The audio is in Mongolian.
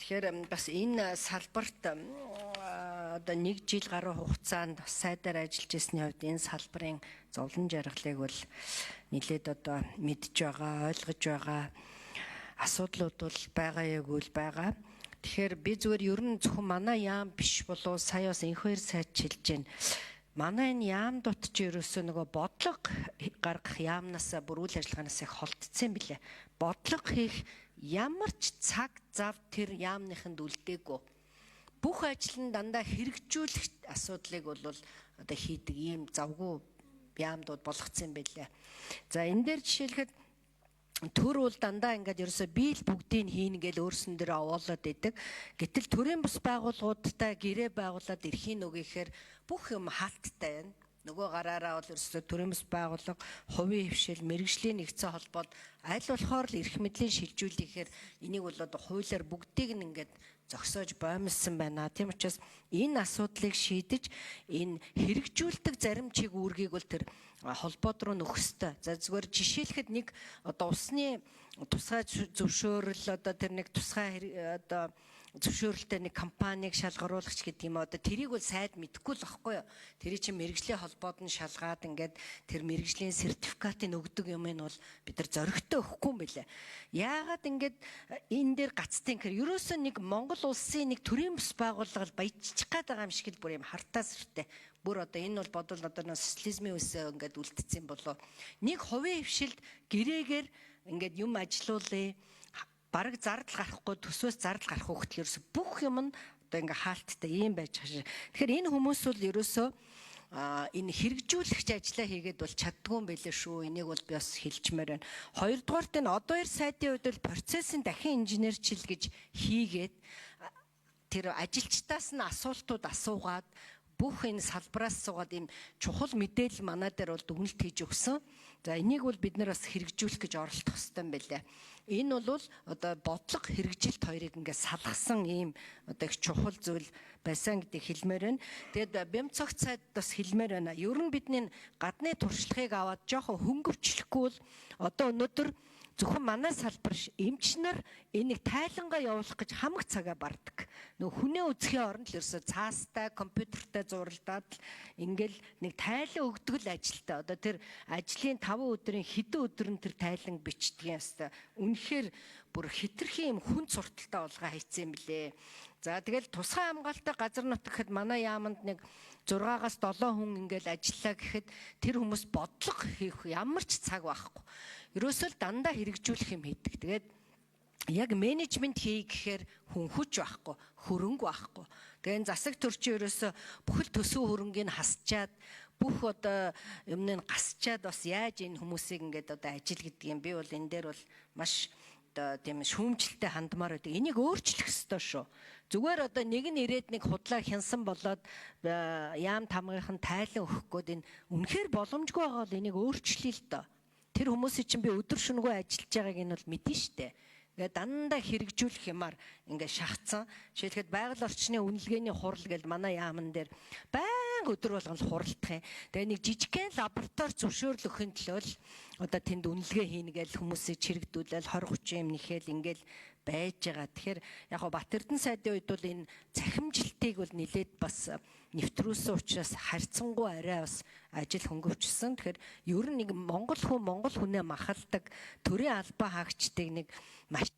Тэгэхээр бас энэ салбарт одоо 1 жил гаруй хугацаанд сайдаар ажиллаж ирсний хувьд энэ салбарын зовлон жаргалыг бол нэлээд одоо мэдж байгаа, ойлгож байгаа асуудлууд бол байгаа яг үл байгаа. Тэгэхээр би зүгээр ер нь зөвхөн манай яам биш болов сая бас инхээр сайд хэлж байна. Манай энэ яамдууд ч ерөөсөө нөгөө бодлого гаргах яамнаас бүр үйл ажиллагаанаас их холдсон билээ. Бодлого хийх ямар ч цаг зав тэр яамныханд үлдээгүй. Бүх ажил нь дандаа хэрэгжүүлэх асуудлыг бол одоо хийдэг ийм завгүй яамдууд болгоцсон байлээ. За энэ дээр жишээлхэд төр бол дандаа ингээд ерөөсөө би л бүгдийг хийнэ гэж өөрсөн дээр овоолоод идэг. Гэтэл төрийн бус байгууллагуудтай гэрээ байгуулад эрхийн нөгөөхээр бүх юм хаалттай байна. Нөгөө гараараа бол ерөөсөө төрийн бус байгууллага, хувийн хвшил, мэрэгжлийн нэгдсэн холбоод аль болохоор л эрх мэдлийн шилжүүлэхээр энийг бол одоо хуулиар бүгдийг нь ингээд зогсоож боомлсон байна. Тийм учраас энэ асуудлыг шийдэж энэ хэрэгжүүлдэг зарим чиг үүргийг бол тэр холбоод руу нөхөх ёстой. За зүгээр жишээлхэд нэг одоо усны тусгай зөвшөөрөл одоо тэр нэг тусгай одоо зөвшөөрөлтэй нэг компанийг шалгаруулагч гэдэг юм одоо тэрийг бол сайд мэдэхгүй л байхгүй юу. Тэрийг чинь мэрэгжлийн холбоод нь шалгаад ингээд тэр мэрэгжлийн сертификатыг өгдөг юм нь бол бид нар зоригтой өгөхгүй юм билээ. Яагаад ингээд энэ дээр гацтын гэхээр ерөөсөө нэг Монгол улсын нэг төрийн бус байгууллага баяжчих гээд байгаа юм шиг л бүр юм хартаас өртөө. Бүр одоо энэ бол бодвол одоо социализмын үсээ ингээд үлдсэн болоо. Нэг хувийн хвшилд гэрээгээр ингээд юм ажилуулъя. Бараг зардал гарахгүй төсвөөс зардал гарах хөлтөл ерөөсө бүх юм нь одоо ингээ хаалттай ийм байж байгаа шээ. Тэгэхээр энэ хүмүүс бол ерөөсөө энэ хэрэгжүүлэгч ажиллаа хийгээд бол чаддгүй юм байлээ шүү. Энийг бол би бас хэлжмээр байна. Хоёрдугаарт энэ одоо 2 сайдын үед бол процессын дахин инженерчил гэж хийгээд тэр ажилчдаас нь асуултууд асуугаад бүх энэ салбараас суугаад ийм чухал мэдээлэл манай дээр бол дүгнэлт хийж өгсөн. За энийг бол бид нар бас хэрэгжүүлэх гэж оролдох хэрэгтэй юм байлаа. Энэ бол одоо бодлого хэрэгжилт хоёрыг ингээд салгасан ийм одоо их чухал зүйл байсан гэдэг хэлмээр байна. Тэгэд Бямцогт сайд бас хэлмээр байна. Ер нь бидний гадны туршлагыг аваад жоохон хөнгөвчлөхгүй бол одоо өнөөдөр зөвхөн манай салбар эмч нар энийг тайлангаа явуулах гэж хамаг цагаа бардаг. Нөгөө хүнээ үзэхийн оронд л ерөөсө цаастай компьютертай зуралдаад ингээл нэг тайлан өгдөг л ажилтаа. Одоо тэр ажлын 5 өдрийн хэдэн өдөр нь тэр тайлан бичдэг юм хэвээр. Үнэхээр бүр хитрхи юм хүн сурталтай болгоо хийцэн блэ. За тэгэл тусгай хамгаалалттай газар нутаг гэхэд манай яаманд нэг 6-аас 7 хүн ингээл ажиллаа гэхэд тэр хүмүүс бодлого хийх ямар ч цаг байхгүй. Ерөөсөө л дандаа хэрэгжүүлэх юм хийдэг. Тэгээд яг менежмент хий гэхээр хүн хүч байхгүй, хөрөнгө байхгүй. Тэгээд засаг төрчин ерөөсөө бүхэл төсөв хөрөнгийг хасчаад бүх одоо юмныг гасчаад бас яаж энэ хүмүүсийг ингээд одоо ажил гэдэг юм. Би бол энэ дээр бол маш одоо тийм шүүмжлэлтэй хандмаар байдаг. Энийг өөрчлөх ёстой шүү. Зүгээр одоо нэг нь ирээд нэг худлаа хянсан болоод яам тамгийнхан тайлан өгөх гээд энэ үнэхээр боломжгүй байгаа бол энийг өөрчлөе л доо. Тэр хүмүүсийг чинь би өдөр шөнөгүй ажиллаж байгааг нь бол мэднэ штэ. Ингээ дандаа хэрэгжүүлэх юмар ингээ шахацсан. Жишээлхэд байгаль орчны үнэлгээний хурал гэж манай яамн дээр байнга өдөр болгон хуралдах юм. Тэгээ нэг жижигхэн лаборатори зөвшөөрөл өгөхин төлөө одоо тэнд үнэлгээ хийнэ гэж хүмүүсийг чирэгдүүлэл 20-30 юм нэхэл ингээл байж байгаа. Тэгэхээр яг го Бат Эрдэнэ сайдын үед бол энэ цахимжилтыг бол нилээд бас нэвтрүүлсэн учраас харьцангуй арай бас ажил хөнгөвчсөн. Тэгэхээр ер нь нэг Монгол хүнээ махалдаг төрийн албаа хаагчдыг нэг маш